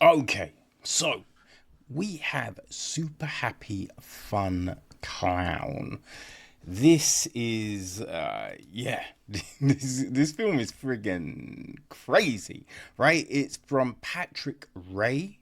Okay, so we have Super Happy Fun Clown. This is, this film is friggin' crazy, right? It's from Patrick Rea,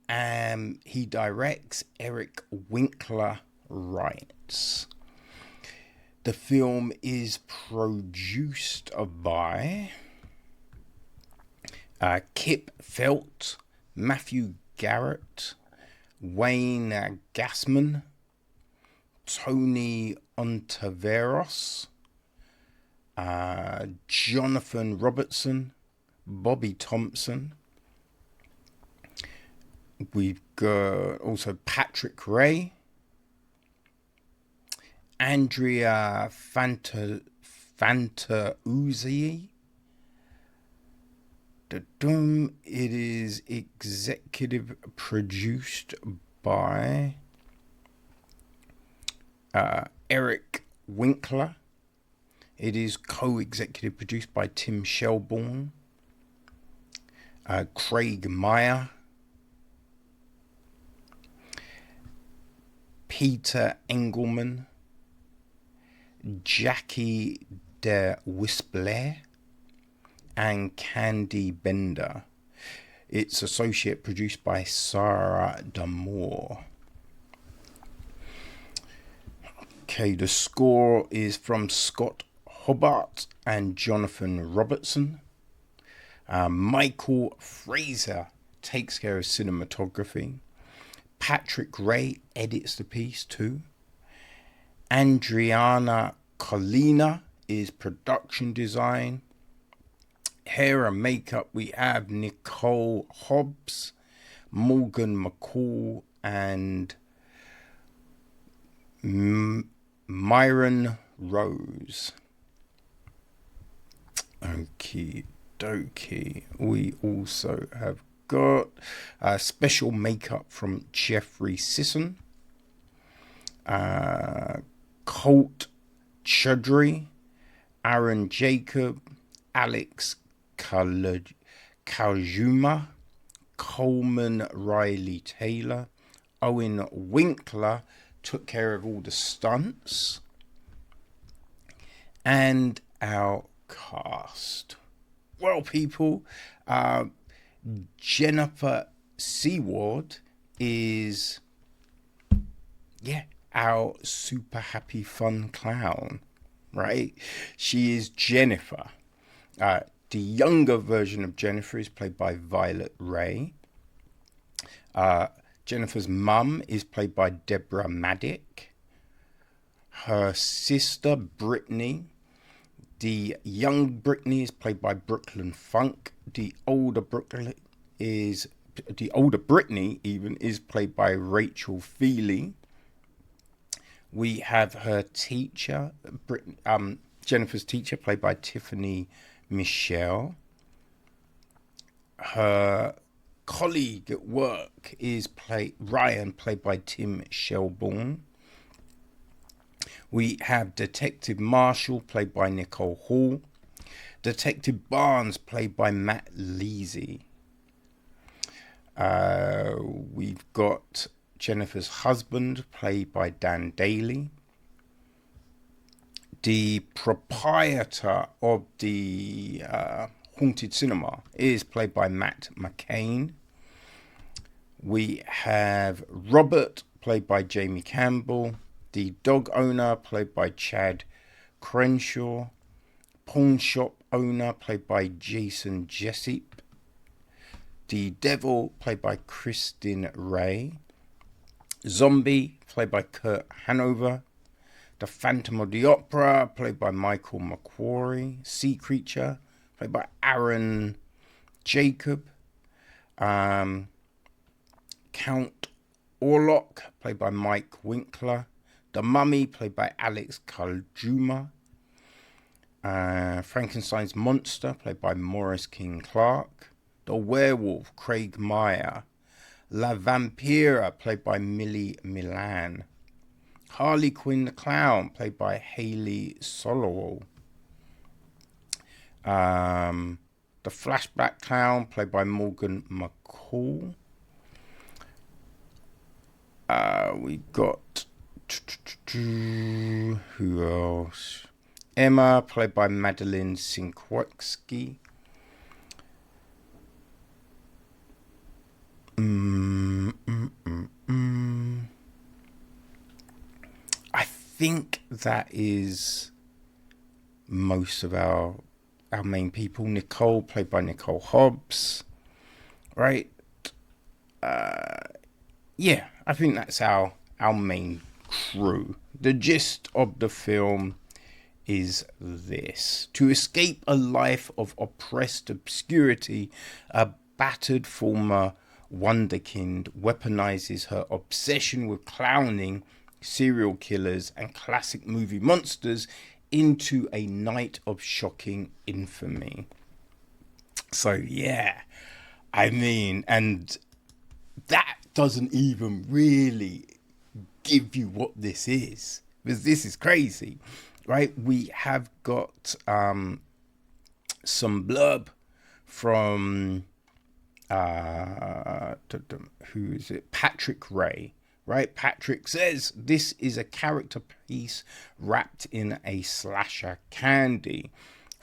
and he directs. Eric Winkler writes. The film is produced by Kip Felt, Matthew Garrett, Wayne Gassman, Tony Ontiveros, Jonathan Robertson, Bobby Thompson. We've got also Patrick Rea, Andrea Fantauzzi. It is executive produced by Eric Winkler. It is co-executive produced by Tim Shelbourne, Craig Meyer, Peter Engelman, Jackie de Wispler, and Candy Bender. It's associate produced by Sarah D'Amour. Okay, the score is from Scott Hobart and Jonathan Robertson. Michael Fraser takes care of cinematography. Patrick Rea edits the piece too. Adriana Colina is production design. Hair and makeup, we have Nicole Hobbs, Morgan McCall, and Myron Rose. Okie dokie. We also have got special makeup from Jeffrey Sisson, Colt Chudry, Aaron Jacob, Alex Kaljuma, Coleman Riley Taylor, Owen Winkler took care of all the stunts, and our cast. Well, people, Jennifer Seward is, our super happy fun clown, right? She is Jennifer. The younger version of Jennifer is played by Violet Ray. Jennifer's mum is played by Deborah Maddick. Her sister, Brittany. The young Brittany is played by Brooklyn Funk. The older Brittany even is played by Rachel Feely. We have her teacher, Jennifer's teacher, played by Tiffany Michelle. Her colleague at work is Ryan, played by Tim Shelbourne. We have Detective Marshall, played by Nicole Hall. Detective Barnes, played by Matt Leasy. We've got Jennifer's husband, played by Dan Daly. The proprietor of the Haunted Cinema is played by Matt McCain. We have Robert, played by Jamie Campbell. The dog owner, played by Chad Crenshaw. Pawn shop owner, played by Jason Jessup. The devil, played by Kristen Ray. Zombie, played by Kurt Hanover. The Phantom of the Opera, played by Michael McQuarrie. Sea Creature, played by Aaron Jacob. Count Orlok, played by Mike Winkler. The Mummy, played by Alex Kaljuma. Frankenstein's Monster, played by Morris King Clark. The Werewolf, Craig Meyer. La Vampira, played by Millie Milan. Harley Quinn the Clown, played by Hayley Solowell. The the flashback clown, played by Morgan McCall. We got... who else? Emma, played by Madeline Sinkwicki. I think that is most of our main people. Nicole, played by Nicole Hobbs. Right? Yeah, I think that's our main crew. The gist of the film is this: to escape a life of oppressed obscurity, a battered former wonderkind weaponizes her obsession with clowning, serial killers, and classic movie monsters into a night of shocking infamy. So yeah, I mean, and that doesn't even really give you what this is, because this is crazy, right? We have got some blurb from who is it? Patrick Rea, right? Patrick says this is a character piece wrapped in a slasher candy.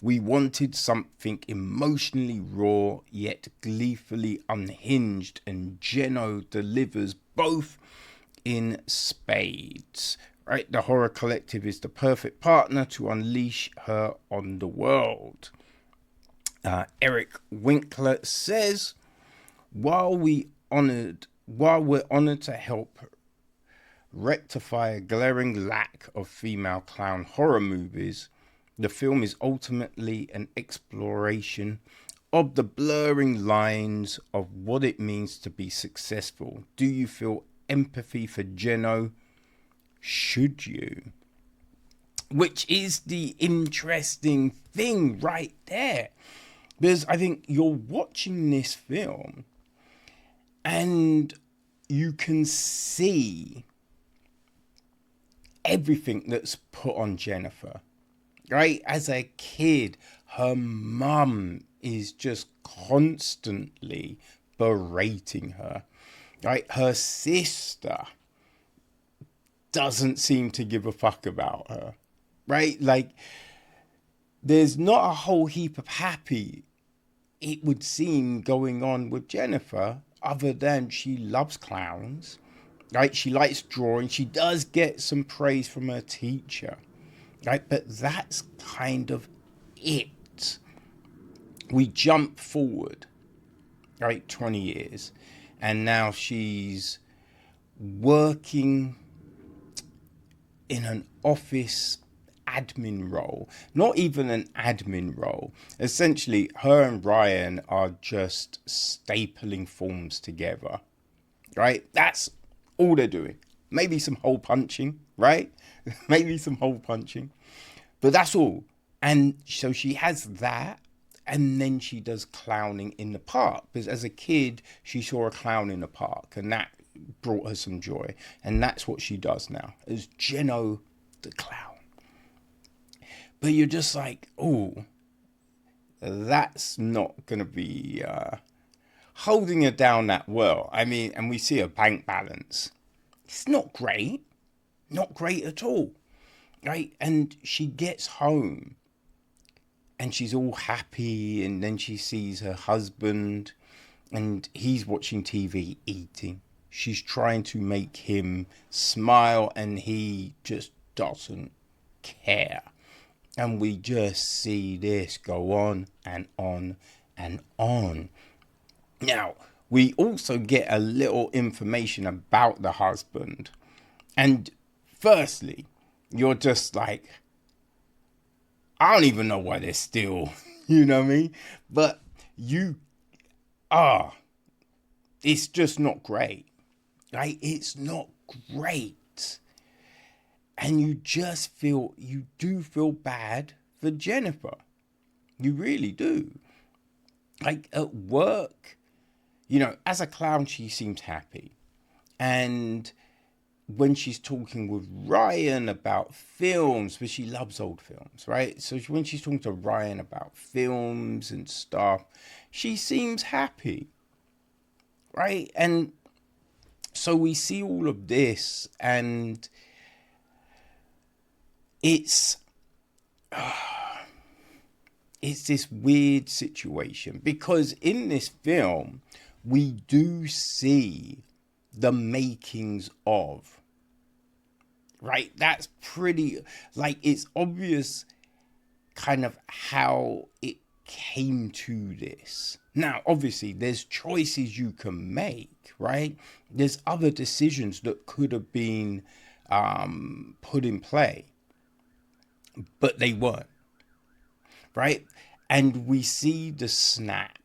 We wanted something emotionally raw yet gleefully unhinged, and Jenn O delivers both in spades. Right? The horror collective is the perfect partner to unleash her on the world. Eric Winkler says, while we're honored to help rectify a glaring lack of female clown horror movies, the film is ultimately an exploration of the blurring lines of what it means to be successful. Do you feel empathy for Jenn O? Should you? Which is the interesting thing right there. Because I think you're watching this film and you can see everything that's put on Jennifer. Right? As a kid, her mum is just constantly berating her. Right? Her sister doesn't seem to give a fuck about her. Right? Like, there's not a whole heap of happy, it would seem, going on with Jennifer, other than she loves clowns. Right? She likes drawing. She does get some praise from her teacher. Right? But that's kind of it. We jump forward, right, 20 years, and now she's working in an office admin role. Not even an admin role. Essentially, her and Ryan are just stapling forms together. Right? That's all they're doing. Maybe some hole punching, right? Maybe some hole punching. But that's all. And so she has that. And then she does clowning in the park. Because as a kid, she saw a clown in the park. And that brought her some joy. And that's what she does now. As Jenn O the Clown. But you're just like, oh, that's not going to be holding her down that well. I mean, and we see her bank balance. It's not great. Not great at all. Right? And she gets home. And she's all happy, and then she sees her husband, and he's watching TV eating. She's trying to make him smile, and he just doesn't care. And we just see this go on and on and on. Now, we also get a little information about the husband. And firstly, you're just like, I don't even know why they're still, you know what I mean? But it's just not great. Right? It's not great. And you do feel bad for Jennifer. You really do. Like at work, you know, as a clown, she seems happy. And when she's talking with Ryan about films, but she loves old films, right? So when she's talking to Ryan about films and stuff, she seems happy, right? And so we see all of this, and it's this weird situation, because in this film we do see the makings of, right? That's pretty, like, it's obvious kind of how it came to this. Now, obviously, there's choices you can make, right? There's other decisions that could have been put in play, but they weren't, right? And we see the snap,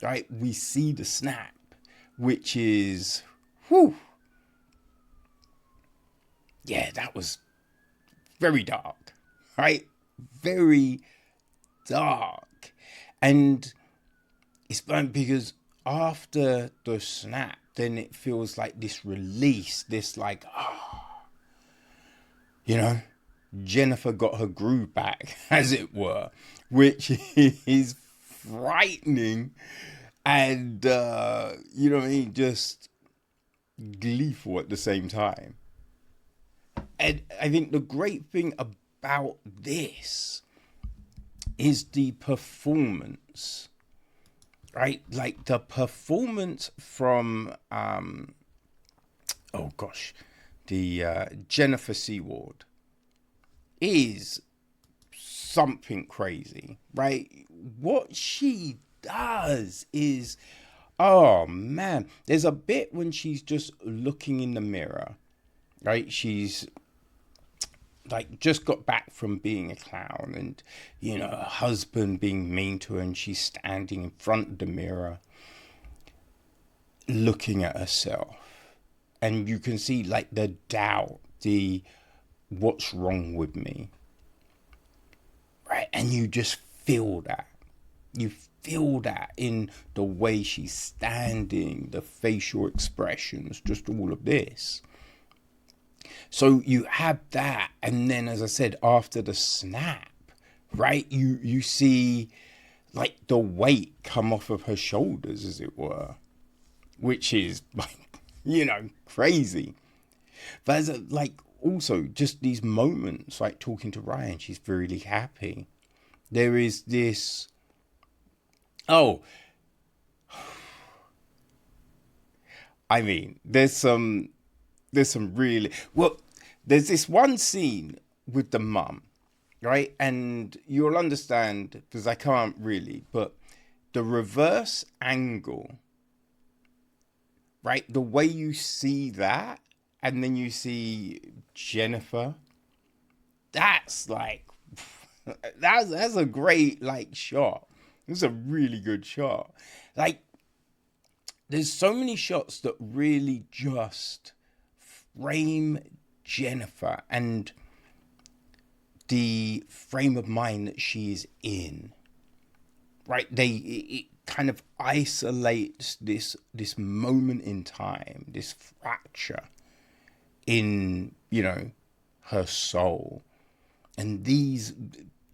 right? We see the snap, which is, whew. Yeah, that was very dark, right? Very dark. And it's fun because after the snap, then it feels like this release, this like, you know, Jennifer got her groove back, as it were, which is frightening and, you know what I mean, just gleeful at the same time. And I think the great thing about this is the performance, right? Like the performance from, the Jennifer Seward is something crazy, right? What she does is, oh man, there's a bit when she's just looking in the mirror, right? She's like just got back from being a clown, and you know, her husband being mean to her, and she's standing in front of the mirror looking at herself, and you can see like the doubt, the what's wrong with me, right? And you just feel that. You feel that in the way she's standing, the facial expressions, just all of this. So you have that, and then, as I said, after the snap, right, you see like the weight come off of her shoulders, as it were, which is like, you know, crazy. But as like also just these moments, like talking to Ryan, she's really happy. There is this, I mean, there's some really, well, there's this one scene with the mum, right? And you'll understand, because I can't really, but the reverse angle, right? The way you see that, and then you see Jennifer, that's like, that's a great, like, shot. It's a really good shot. Like, there's so many shots that really just frame Jennifer and the frame of mind that she is in, right? It kind of isolates this moment in time, this fracture in, you know, her soul, and these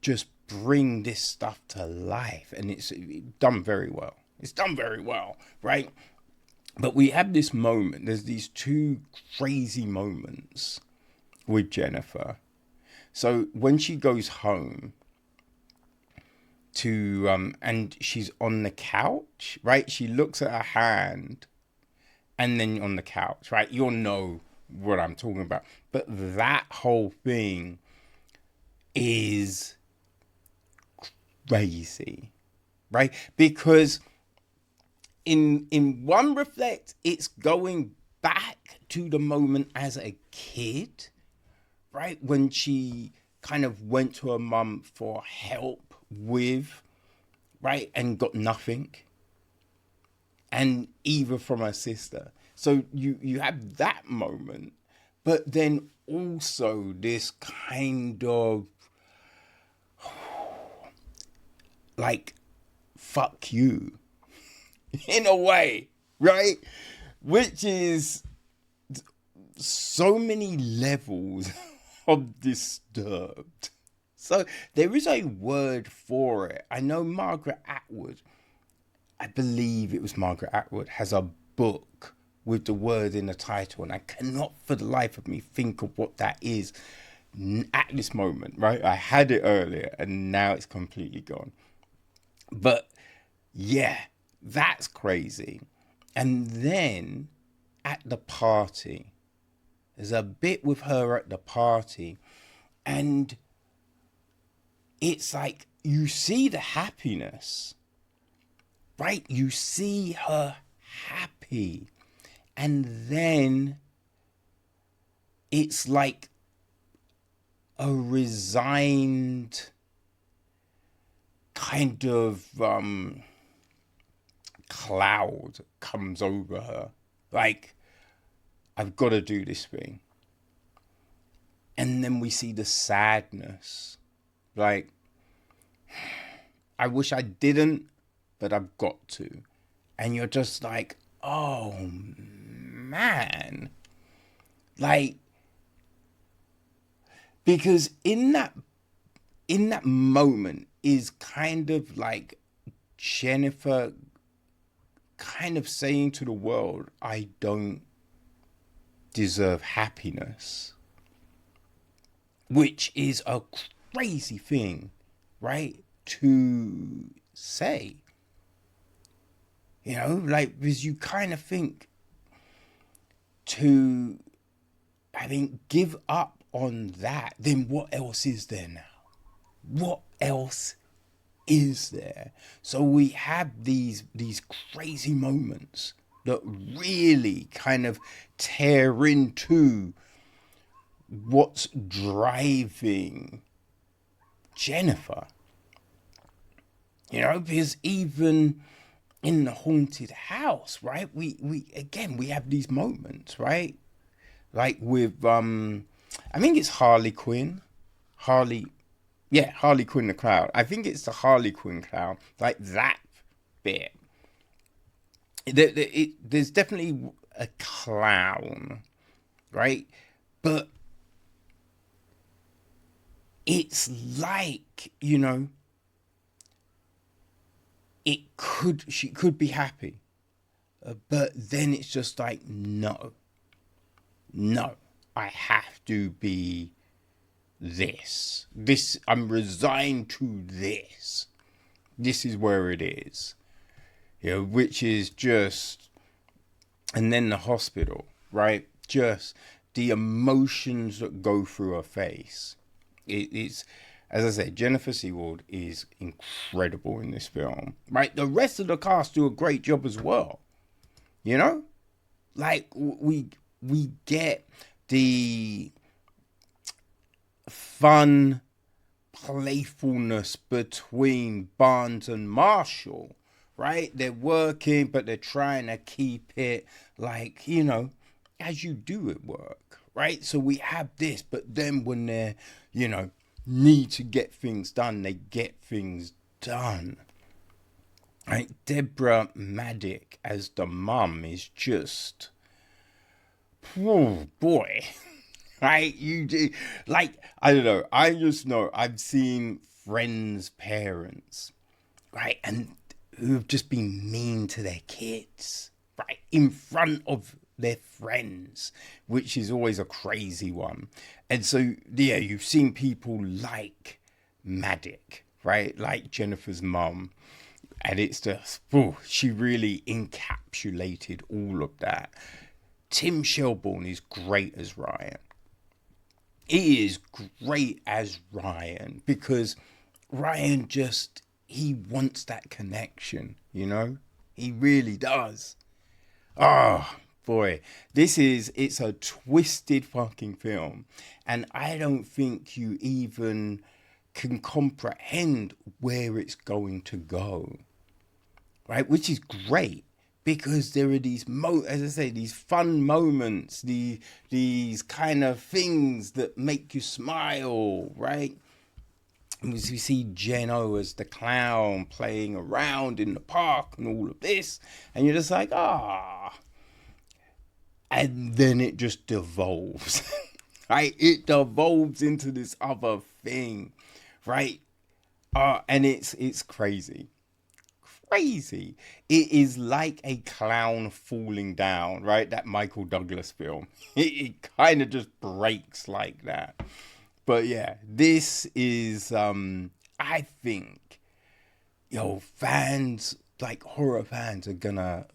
just bring this stuff to life, and it's done very well. It's done very well, right? But we have this moment, there's these two crazy moments with Jennifer. So when she goes home to, and she's on the couch, right? She looks at her hand, and then on the couch, right? You'll know what I'm talking about. But that whole thing is crazy, right? Because in one reflect, it's going back to the moment as a kid, right? When she kind of went to her mum for help with, right? And got nothing. And either from her sister. So you have that moment, but then also this kind of like, fuck you. In a way, right? Which is so many levels of disturbed. So there is a word for it. I know Margaret Atwood, I believe it was Margaret Atwood, has a book with the word in the title, and I cannot for the life of me think of what that is at this moment, right? I had it earlier and now it's completely gone. But yeah, that's crazy. And then at the party, there's a bit with her at the party, and it's like you see the happiness, right? You see her happy, and then it's like a resigned kind of cloud comes over her, like, I've got to do this thing. And then we see the sadness, like, I wish I didn't, but I've got to. And you're just like, oh man, like, because in that moment is kind of like Jennifer kind of saying to the world, I don't deserve happiness, which is a crazy thing, right, to say, you know, like, because you kind of think to, I think, give up on that, then what else is there now? What else is there? So we have these crazy moments that really kind of tear into what's driving Jennifer. You know, because even in the haunted house, right, we have these moments, right? Like with I think it's Harley Quinn the Clown. I think it's the Harley Quinn Clown, like that bit. There's definitely a clown, right? But it's like, you know, she could be happy, but then it's just like, no, I have to be this, I'm resigned to this is where it is, you know, which is just, and then the hospital, right, just the emotions that go through her face. It's, as I said, Jennifer Seward is incredible in this film, right? The rest of the cast do a great job as well, you know, like we get the fun playfulness between Barnes and Marshall, right? They're working, but they're trying to keep it like, you know, as you do at work, right? So we have this, but then when they're, you know, need to get things done, they get things done. Right? Deborah Maddock as the mum is just, oh boy. Right? You do, like, I don't know. I just know I've seen friends' parents, right? And who've just been mean to their kids, right? In front of their friends, which is always a crazy one. And so, yeah, you've seen people like Maddock, right? Like Jennifer's mum. And it's just, oh, she really encapsulated all of that. Tim Shelbourne is great as Ryan. He is great as Ryan because Ryan just, he wants that connection, you know? He really does. Oh, boy. It's a twisted fucking film. And I don't think you even can comprehend where it's going to go. Right? Which is great. Because there are these, as I say, these fun moments, these kind of things that make you smile, right? And we see Jenn O as the clown playing around in the park and all of this. And you're just like, ah. and then it just devolves. Right? It devolves into this other thing, right? And it's crazy. Crazy. It is like a clown falling down, right? That Michael Douglas film. It kind of just breaks like that. But yeah, this is, I think, fans, like horror fans, are gonna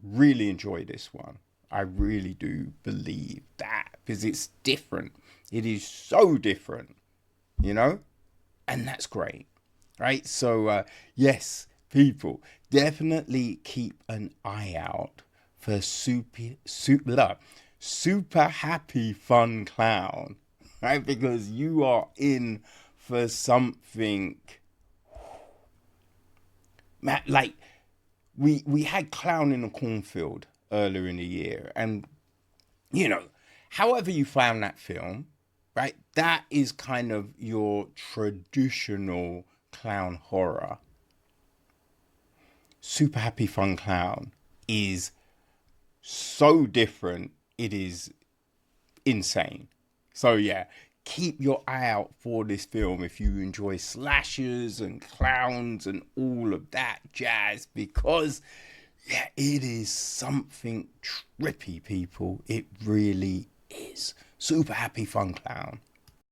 really enjoy this one. I really do believe that, because it's different. It is so different, and that's great, right? So, yes, people, definitely keep an eye out for super happy fun clown, right? Because you are in for something. Like, we had Clown in a Cornfield earlier in the year, and however you found that film, right, that is kind of your traditional clown horror. Super Happy Fun Clown is so different, it is insane. So yeah, keep your eye out for this film if you enjoy slashers and clowns and all of that jazz, because yeah, it is something trippy, people. It really is. Super Happy Fun Clown.